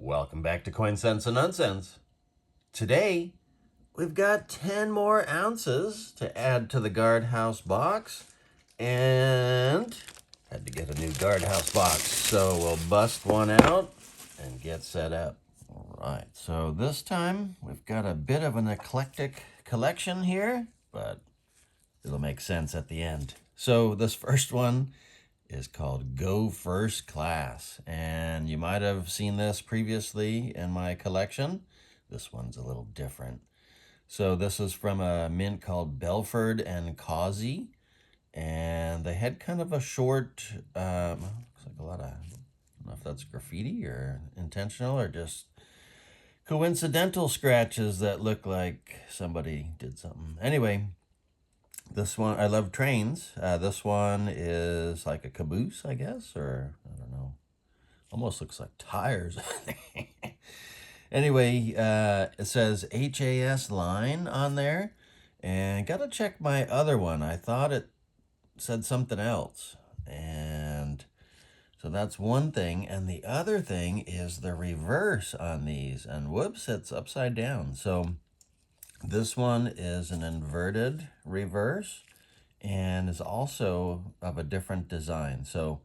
Welcome back to Coin Sense and Nonsense. Today, we've got 10 more ounces to add to the Guardhouse box, and had to get a new Guardhouse box, so we'll bust one out and get set up. All right, so this time we've got a bit of an eclectic collection here, but it'll make sense at the end. So this first one is called Go First Class, and you might have seen this previously in my collection. This one's a little different. So this is from a mint called Belford and Causey, and they had kind of a short, looks like a lot of, I don't know if that's graffiti or intentional or just coincidental scratches that look like somebody did something. Anyway, this one, I love trains. This one is like a caboose, I guess, or I don't know. Almost looks like tires. Anyway, it says HAS line on there. And got to check my other one. I thought it said something else. And so that's one thing. And the other thing is the reverse on these. And whoops, it's upside down. So this one is an inverted reverse and is also of a different design. So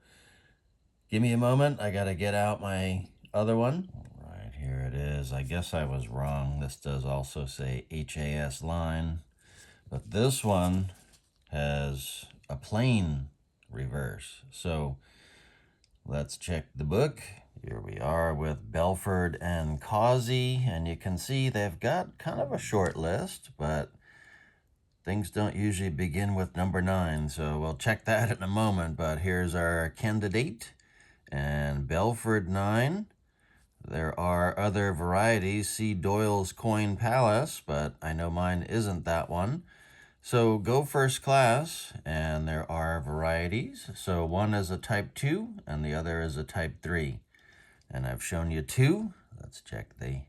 give me a moment. I got to get out my other one. Right, here it is. I guess I was wrong. This does also say HAS line, but this one has a plain reverse. So let's check the book. Here we are with Belford and Causey, and you can see they've got kind of a short list, but things don't usually begin with number 9, so we'll check that in a moment. But here's our candidate, and Belford 9. There are other varieties. See Doyle's Coin Palace, but I know mine isn't that one. So go first class, and there are varieties. So one is a type 2, and the other is a type 3. And I've shown you 2. Let's check the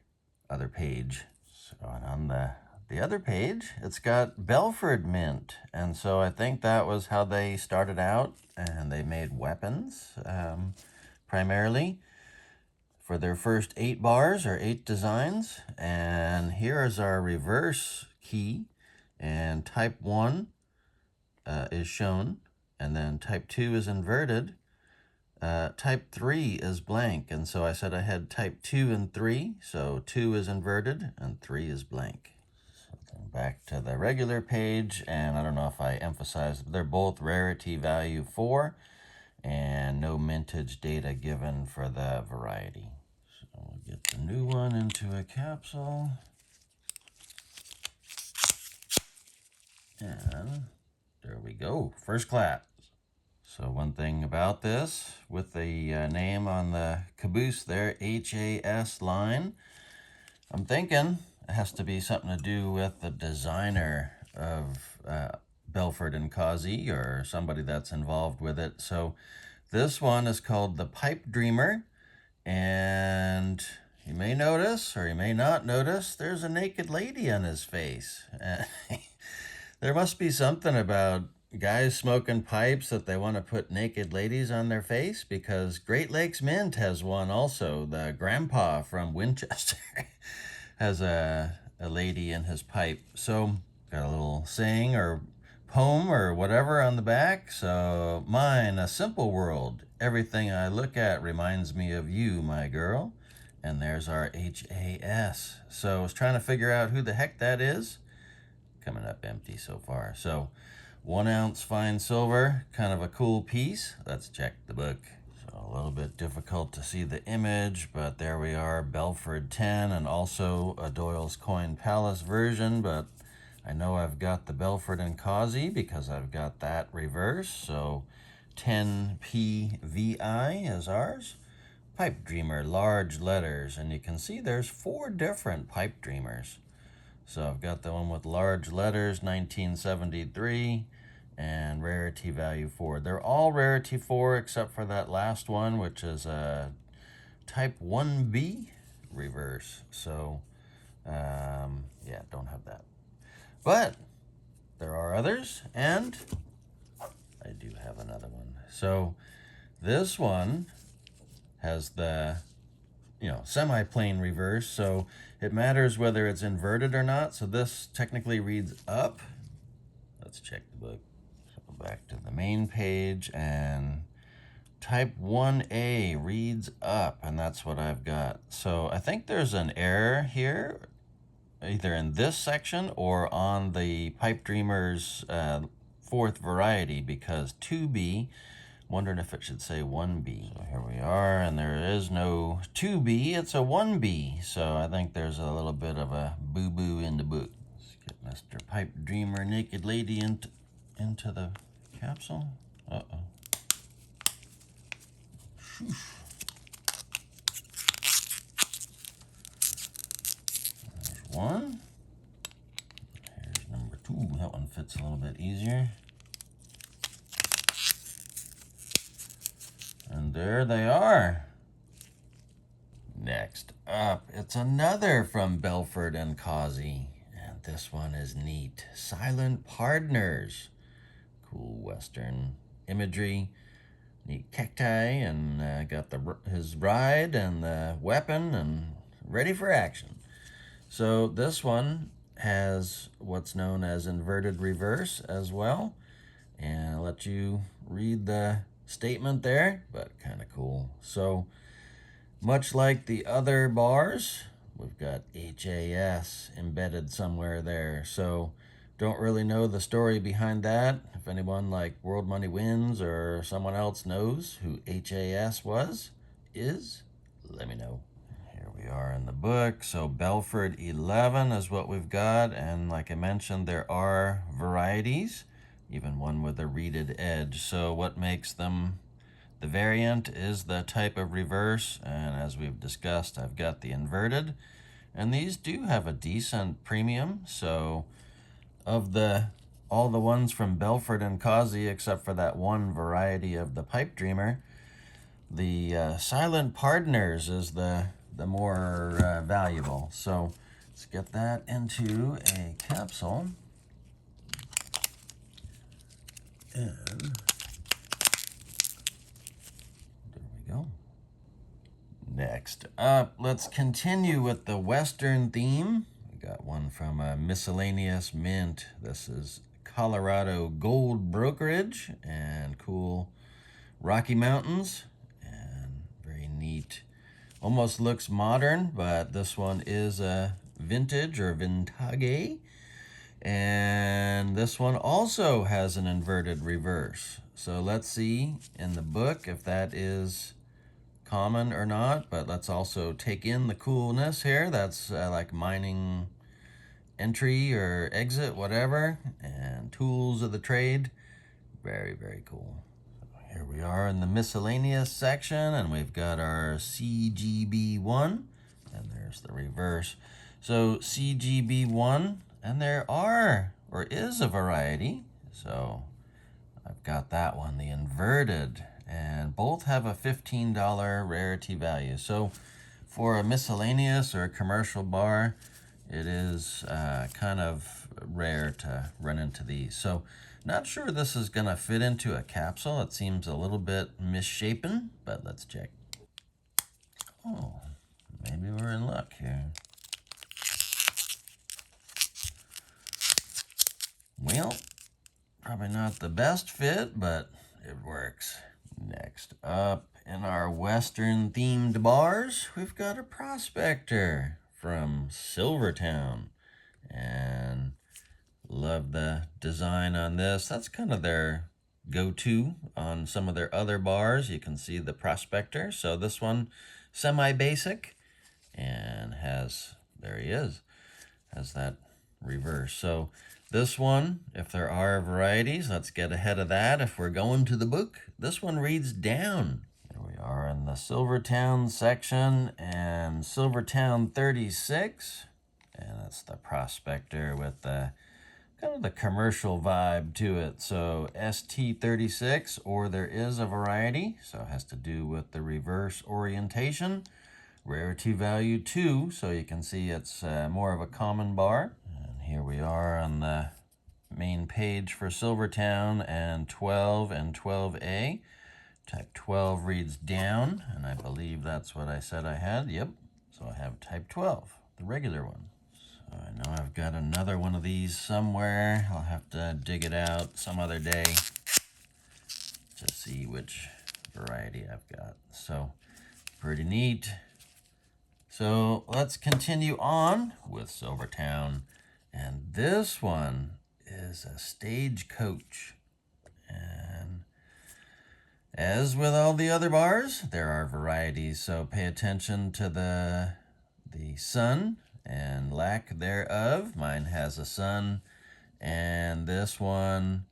other page. So on the other page, it's got Belford Mint. And so I think that was how they started out. And they made weapons, primarily, for their first 8 bars or 8 designs. And here is our reverse key. And type 1 is shown. And then type 2 is inverted. Type 3 is blank, and so I said I had type 2 and 3, so 2 is inverted and 3 is blank. So back to the regular page, and I don't know if I emphasized, they're both rarity value 4, and no mintage data given for the variety. So we'll get the new one into a capsule. And there we go, first class. So one thing about this, with the name on the caboose there, HAS line, I'm thinking it has to be something to do with the designer of Belford and Causey, or somebody that's involved with it. So this one is called the Pipe Dreamer, and you may notice, or you may not notice, there's a naked lady on his face. There must be something about guys smoking pipes that they want to put naked ladies on their face, because Great Lakes Mint has one also. The grandpa from Winchester has a lady in his pipe. So got a little saying or poem or whatever on the back. So mine, a simple world. Everything I look at reminds me of you, my girl. And there's our HAS. So I was trying to figure out who the heck that is. Coming up empty so far. So 1 ounce fine silver, kind of a cool piece. Let's check the book. So a little bit difficult to see the image, but there we are, Belford 10, and also a Doyle's Coin Palace version, but I know I've got the Belford and Causey because I've got that reverse, so 10PVI is ours. Pipe Dreamer, large letters, and you can see there's 4 different Pipe Dreamers. So I've got the one with large letters, 1973, and rarity value 4. They're all rarity 4 except for that last one, which is a type 1B reverse. So, yeah, don't have that. But there are others, and I do have another one. So this one has the semi-plane reverse, so it matters whether it's inverted or not. So this technically reads up. Let's check the book. So go back to the main page, and type 1A reads up, and that's what I've got. So I think there's an error here, either in this section or on the Pipe Dreamer's fourth variety, because 2B, wondering if it should say 1B. So here we are, and there is no 2B, it's a 1B. So I think there's a little bit of a boo-boo in the book. Let's get Mr. Pipe Dreamer Naked Lady into the capsule. Uh-oh. There's one. Here's number two. That one fits a little bit easier. And there they are. Next up, it's another from Belford and Causey. And this one is neat. Silent Partners. Cool Western imagery. Neat cacti, and got his bride and the weapon and ready for action. So this one has what's known as inverted reverse as well. And I'll let you read the statement there, but kind of cool. So much like the other bars, we've got HAS embedded somewhere there. So don't really know the story behind that. If anyone like World Money Wins or someone else knows who HAS is, let me know. Here we are in the book. So Belford 11 is what we've got. And like I mentioned, there are varieties, even one with a reeded edge. So what makes them the variant is the type of reverse. And as we've discussed, I've got the inverted. And these do have a decent premium. So of all the ones from Belford and Causey, except for that one variety of the Pipe Dreamer, the Silent Partners is the more valuable. So let's get that into a capsule. And there we go. Next up, let's continue with the Western theme. We got one from a Miscellaneous Mint. This is Colorado Gold Brokerage, and cool Rocky Mountains, and very neat. Almost looks modern, but this one is a vintage or vintage. And this one also has an inverted reverse. So let's see in the book if that is common or not, but let's also take in the coolness here. That's like mining entry or exit, whatever, and tools of the trade. Very, very cool. So here we are in the miscellaneous section, and we've got our CGB1, and there's the reverse. So CGB1, and there is a variety. So I've got that one, the inverted, and both have a $15 rarity value. So for a miscellaneous or a commercial bar, it is kind of rare to run into these. So not sure this is going to fit into a capsule. It seems a little bit misshapen, but let's check. Oh, maybe we're in luck here. Well, probably not the best fit, but it works. Next up in our Western themed bars, we've got a Prospector from Silvertown, and love the design on this. That's kind of their go-to on some of their other bars. You can see the Prospector. So this one, semi-basic, and there he is, has that reverse. So this one, if there are varieties, let's get ahead of that. If we're going to the book, this one reads down. Here we are in the Silvertown section, and Silvertown 36. And that's the Prospector with the kind of the commercial vibe to it. So ST36, or there is a variety. So it has to do with the reverse orientation. Rarity value 2, so you can see it's more of a common bar. Here we are on the main page for Silvertown, and 12 and 12A. Type 12 reads down, and I believe that's what I said I had. Yep. So I have type 12, the regular one. So I know I've got another one of these somewhere. I'll have to dig it out some other day to see which variety I've got. So pretty neat. So let's continue on with Silvertown. And this one is a Stagecoach. And as with all the other bars, there are varieties. So pay attention to the sun and lack thereof. Mine has a sun, and this one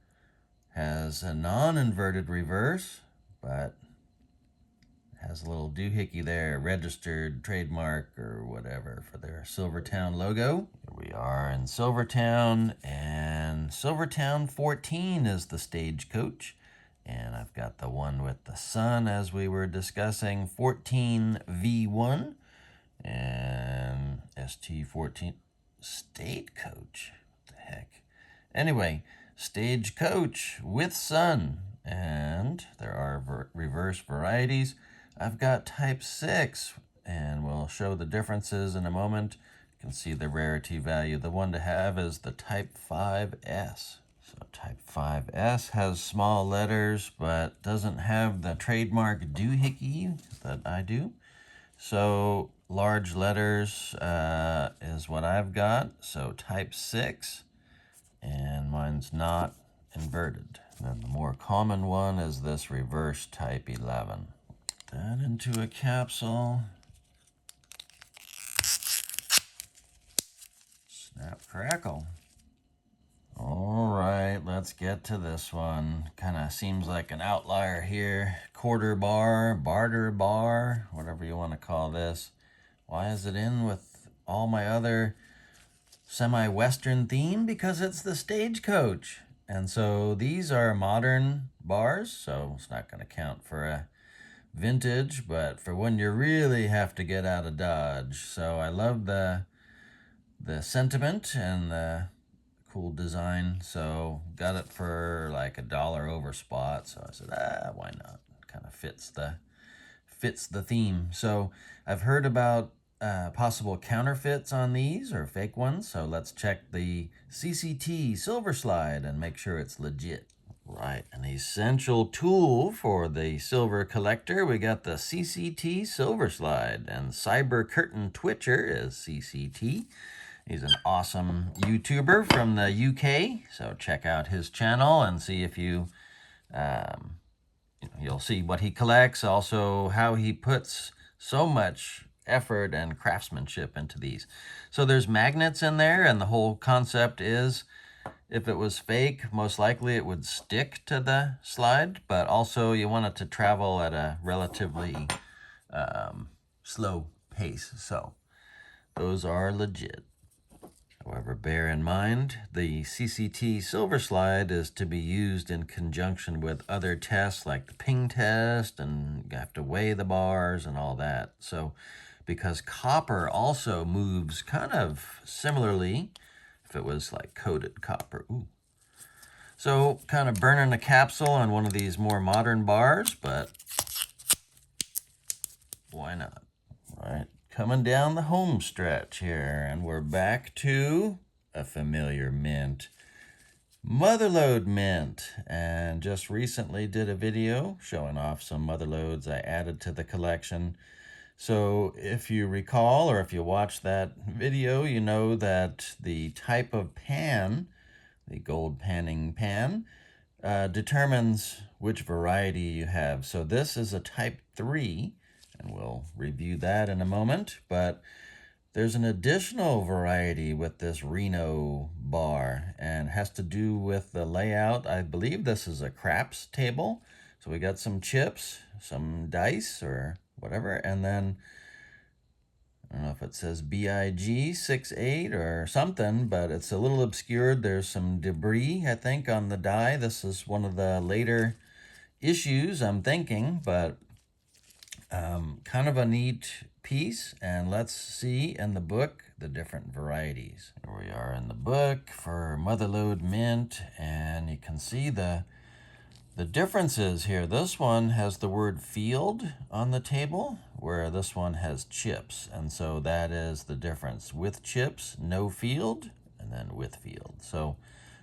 has a non-inverted reverse, but has a little doohickey there, registered trademark or whatever for their Silvertown logo. Here we are in Silvertown, and Silvertown 14 is the Stagecoach. And I've got the one with the sun, as we were discussing, 14V1, and ST14 Stagecoach. What the heck? Anyway, Stagecoach with sun, and there are reverse varieties. I've got type 6, and we'll show the differences in a moment. You can see the rarity value. The one to have is the type 5S. So type 5S has small letters, but doesn't have the trademark doohickey that I do. So large letters is what I've got. So type 6, and mine's not inverted. Then the more common one is this reverse type 11. Put that into a capsule. Snap, crackle. All right, let's get to this one. Kind of seems like an outlier here. Quarter bar, barter bar, whatever you want to call this. Why is it in with all my other semi-Western theme? Because it's the Stagecoach. And so these are modern bars, so it's not going to count for a vintage, but for when you really have to get out of Dodge. So I love the sentiment and the cool design, so got it for like $1 over spot. So I said, why not? Kind of fits the theme. So I've heard about possible counterfeits on these or fake ones. So let's check the CCT Silver Slide and make sure it's legit. Right, an essential tool for the silver collector. We got the CCT Silver Slide, and CyberCurtainTwitcher is CCT. He's an awesome YouTuber from the UK, so check out his channel and see if you'll see what he collects, also how he puts so much effort and craftsmanship into these. So there's magnets in there, and the whole concept is if it was fake, most likely it would stick to the slide, but also you want it to travel at a relatively slow pace. So those are legit. However, bear in mind, the CCT Silver Slide is to be used in conjunction with other tests like the ping test, and you have to weigh the bars and all that. So because copper also moves kind of similarly, if it was like coated copper. Ooh. So kind of burning a capsule on one of these more modern bars, but why not? All right. Coming down the home stretch here, and we're back to a familiar mint, Mother Lode Mint, and just recently did a video showing off some Mother Lodes I added to the collection. So if you recall, or if you watch that video, you know that the type of pan, the gold panning pan, determines which variety you have. So this is a type 3, and we'll review that in a moment, but there's an additional variety with this Reno bar, and has to do with the layout. I believe this is a craps table. So we got some chips, some dice or whatever, and then I don't know if it says BIG 68 or something, but it's a little obscured. There's some debris, I think, on the die. This is one of the later issues, I'm thinking, but kind of a neat piece. And let's see in the book the different varieties. Here we are in the book for Mother Lode Mint, and you can see the The difference is here, this one has the word field on the table, where this one has chips. And so that is the difference. With chips, no field, and then with field. So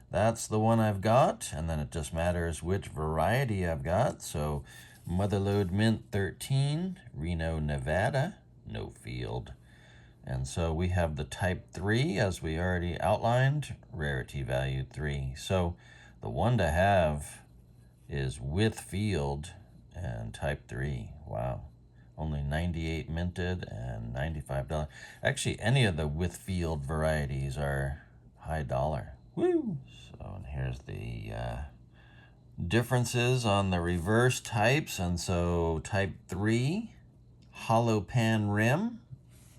that's the one I've got, and then it just matters which variety I've got. So Mother Lode Mint 13, Reno, Nevada, no field. And so we have the type 3, as we already outlined, rarity value 3. So the one to have is with field and type 3. Wow. Only 98 minted and $95. Actually, any of the with field varieties are high dollar. Woo! So and here's the differences on the reverse types. And so type 3, hollow pan rim,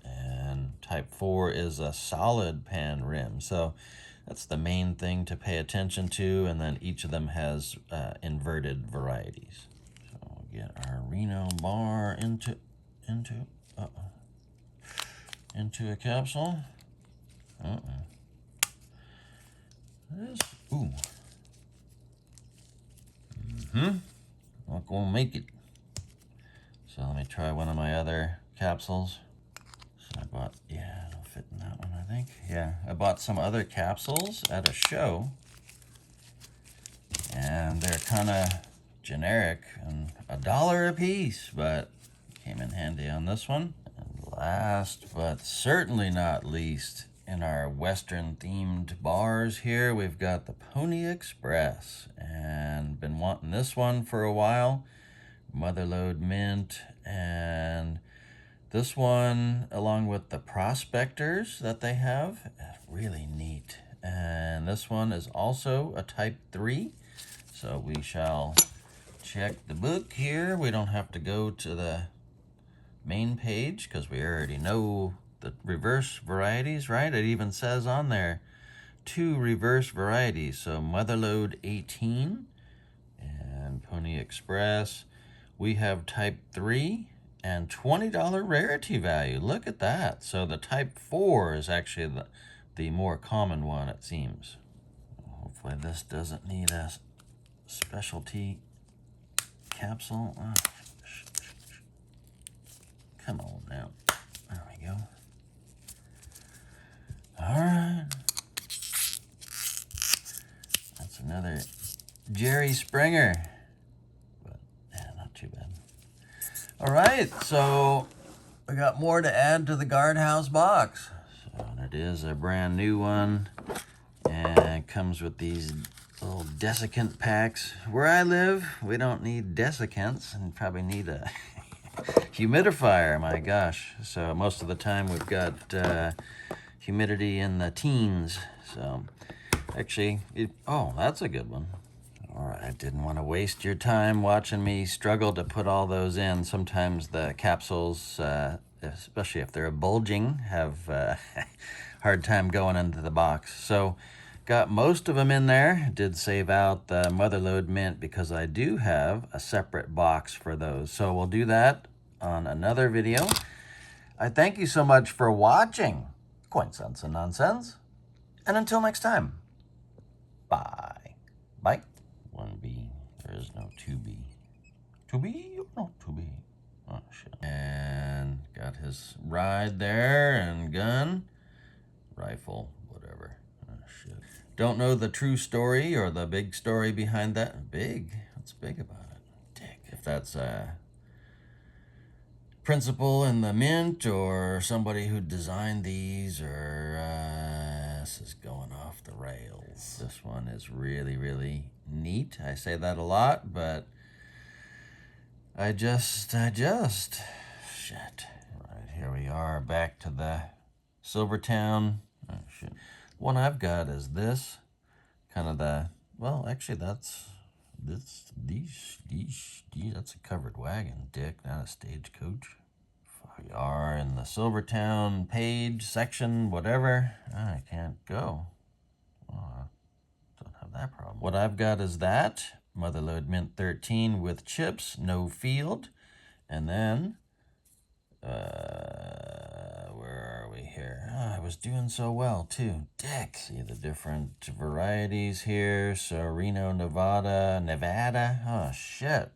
and type 4 is a solid pan rim. So that's the main thing to pay attention to, and then each of them has inverted varieties. So we'll get our Reno bar into a capsule. Ooh. Not gonna make it. So let me try one of my other capsules. So I bought, yeah, it'll fit in that one, I think. Yeah, I bought some other capsules at a show, and they're kind of generic and $1 a piece, but came in handy on this one. And last but certainly not least, in our Western themed bars here, we've got the Pony Express, and been wanting this one for a while. Mother Lode Mint, and this one, along with the prospectors that they have, really neat. And this one is also a type 3. So we shall check the book here. We don't have to go to the main page because we already know the reverse varieties, right? It even says on there 2 reverse varieties. So Mother Lode 18 and Pony Express. We have type 3. And $20 rarity value. Look at that. So the type 4 is actually the more common one, it seems. Hopefully this doesn't need a specialty capsule. Oh, come on now. There we go. All right. That's another Jerry Springer. But yeah, not too bad. All right, so we got more to add to the Guardhouse Box. So it is a brand new one, and it comes with these little desiccant packs. Where I live, we don't need desiccants, and probably need a humidifier, my gosh. So most of the time we've got humidity in the teens. So actually, oh, that's a good one. All right, I didn't want to waste your time watching me struggle to put all those in. Sometimes the capsules, especially if they're bulging, have a hard time going into the box. So got most of them in there. Did save out the Mother Lode Mint because I do have a separate box for those. So we'll do that on another video. I thank you so much for watching Coin Sense and Nonsense. And until next time, bye. Bye. 1B. There is no 2B. 2B or not 2B? Oh, shit. And got his ride there and gun. Rifle, whatever. Oh, shit. Don't know the true story or the big story behind that. Big? What's big about it? Dick. If that's a principal in the mint or somebody who designed these, or this is going off the rails. This one is really, really neat. I say that a lot, but I just shit. Right, here we are back to the Silvertowne. Oh shit. One I've got is this, kind of the, well, actually that's a covered wagon, dick, not a stagecoach. We are in the Silvertowne page, section, whatever. I can't go. Oh, don't have that problem. What I've got is that Mother Lode Mint 13 with chips, no field. And then, where are we? here. Oh, I was doing so well, too. Dick. See the different varieties here. So Reno, Nevada. Oh, shit.